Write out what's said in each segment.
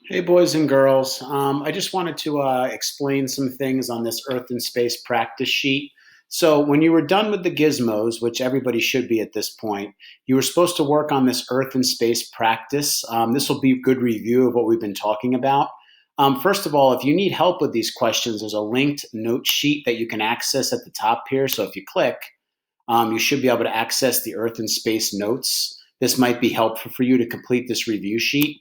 Hey, boys and girls. I just wanted to explain some things on this Earth and Space practice sheet. So, when you were done with the gizmos, which everybody should be at this point, you were supposed to work on this Earth and Space practice. This will be a good review of what we've been talking about. First of all, if you need help with these questions, there's a linked note sheet that you can access at the top here. So, if you click, you should be able to access the Earth and Space notes. This might be helpful for you to complete this review sheet.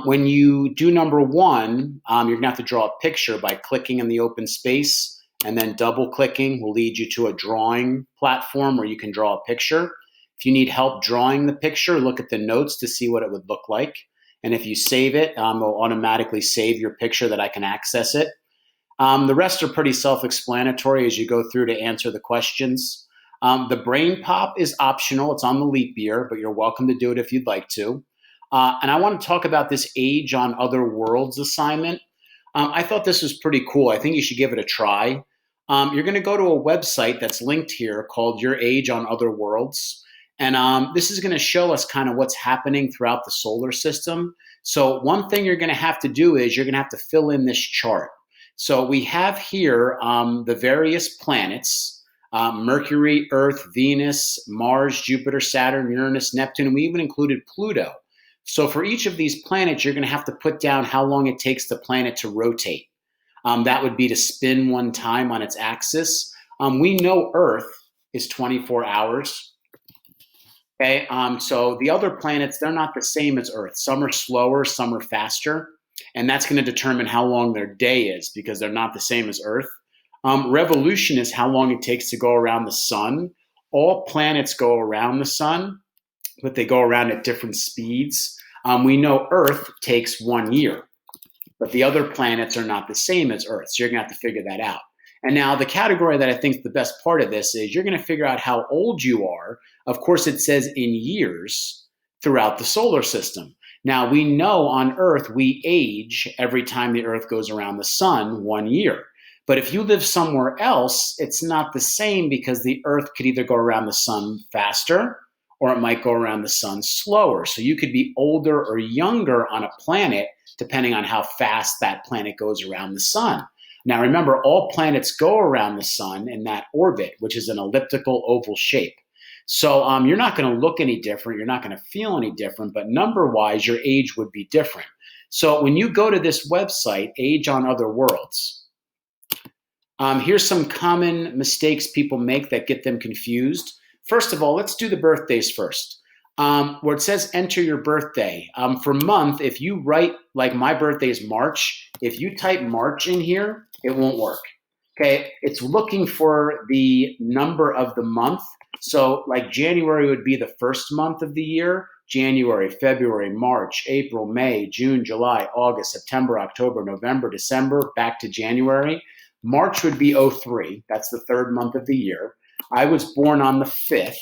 When you do number one, you're going to have to draw a picture by clicking in the open space, and then double clicking will lead you to a drawing platform where you can draw a picture. If you need help drawing the picture, look at the notes to see what it would look like. And if you save it, it'll automatically save your picture that I can access it. The rest are pretty self explanatory as you go through to answer the questions. The brain pop is optional, it's on the leap year, but you're welcome to do it if you'd like to. And I want to talk about this Age on Other Worlds assignment. I thought this was pretty cool. I think you should give it a try. You're going to go to a website that's linked here called Your Age on Other Worlds. And this is going to show us kind of what's happening throughout the solar system. So, one thing you're going to have to do is you're going to have to fill in this chart. So, we have here the various planets: Mercury, Earth, Venus, Mars, Jupiter, Saturn, Uranus, Neptune, and we even included Pluto. So for each of these planets, you're going to have to put down how long it takes the planet to rotate. That would be to spin one time on its axis. We know Earth is 24 hours. Okay, so the other planets, they're not the same as Earth. Some are slower, some are faster. And that's going to determine how long their day is because they're not the same as Earth. Revolution is how long it takes to go around the sun. All planets go around the sun, but they go around at different speeds. We know Earth takes 1 year, but the other planets are not the same as Earth. So you're going to have to figure that out. And now the category that I think is the best part of this is you're going to figure out how old you are. Of course, it says in years throughout the solar system. Now, we know on Earth, we age every time the Earth goes around the sun 1 year. But if you live somewhere else, it's not the same because the Earth could either go around the sun faster or it might go around the sun slower. So you could be older or younger on a planet depending on how fast that planet goes around the sun. Now remember, all planets go around the sun in that orbit, which is an elliptical oval shape. So you're not going to look any different. You're not going to feel any different, but number-wise, your age would be different. So when you go to this website, Age on Other Worlds, here's some common mistakes people make that get them confused. First of all, let's do the birthdays first. Where it says enter your birthday. For month, if you write, like my birthday is March, if you type March in here, it won't work. Okay, it's looking for the number of the month. So like January would be the first month of the year. January, February, March, April, May, June, July, August, September, October, November, December, back to January. March would be 03. That's the third month of the year. I was born on the 5th,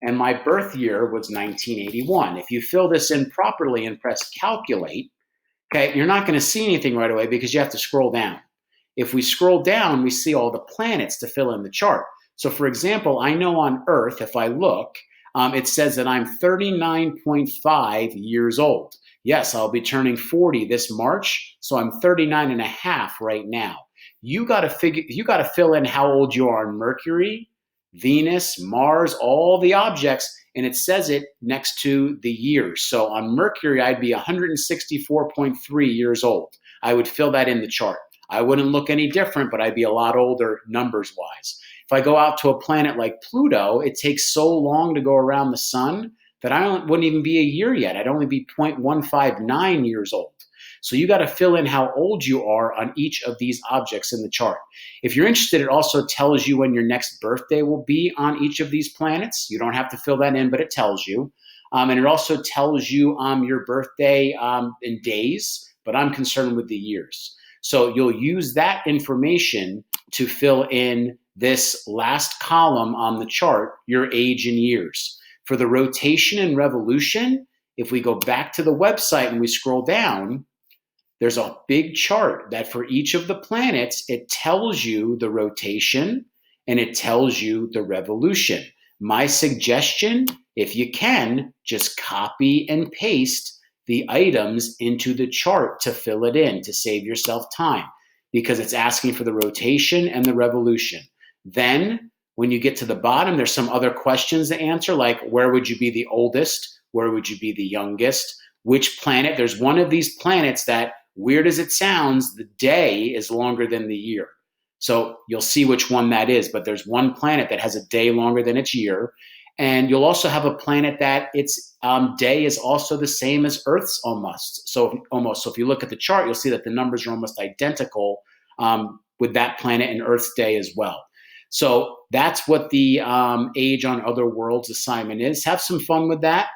and my birth year was 1981. If you fill this in properly and press calculate, okay, you're not going to see anything right away because you have to scroll down. If we scroll down, we see all the planets to fill in the chart. So for example, I know on Earth, if I look, it says that I'm 39.5 years old. Yes, I'll be turning 40 this March, so I'm 39 and a half right now. You got to fill in how old you are on Mercury, Venus, Mars, all the objects, and it says it next to the years. So on Mercury, I'd be 164.3 years old. I would fill that in the chart. I wouldn't look any different, but I'd be a lot older numbers wise. If I go out to a planet like Pluto, it takes so long to go around the sun that wouldn't even be a year yet. I'd only be 0.159 years old. So you got to fill in how old you are on each of these objects in the chart. If you're interested, it also tells you when your next birthday will be on each of these planets. You don't have to fill that in, but it tells you. And it also tells you your birthday in days, but I'm concerned with the years. So you'll use that information to fill in this last column on the chart, your age in years. For the rotation and revolution, if we go back to the website and we scroll down, there's a big chart that for each of the planets, it tells you the rotation and it tells you the revolution. My suggestion, if you can, just copy and paste the items into the chart to fill it in, to save yourself time, because it's asking for the rotation and the revolution. Then when you get to the bottom, there's some other questions to answer, like where would you be the oldest? Where would you be the youngest? Which planet? There's one of these planets that, weird as it sounds, the day is longer than the year. So you'll see which one that is, but there's one planet that has a day longer than its year. And you'll also have a planet that its day is also the same as Earth's almost. So if you look at the chart, you'll see that the numbers are almost identical with that planet and Earth's day as well. So that's what the Age on Other Worlds assignment is. Have some fun with that.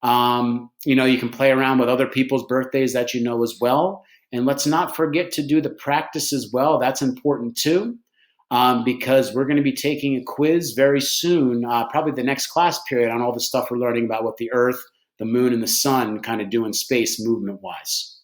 You can play around with other people's birthdays that you know as well. And let's not forget to do the practice as well. That's important too, because we're going to be taking a quiz very soon, probably the next class period, on all the stuff we're learning about what the Earth, the Moon, and the Sun kind of do in space movement-wise.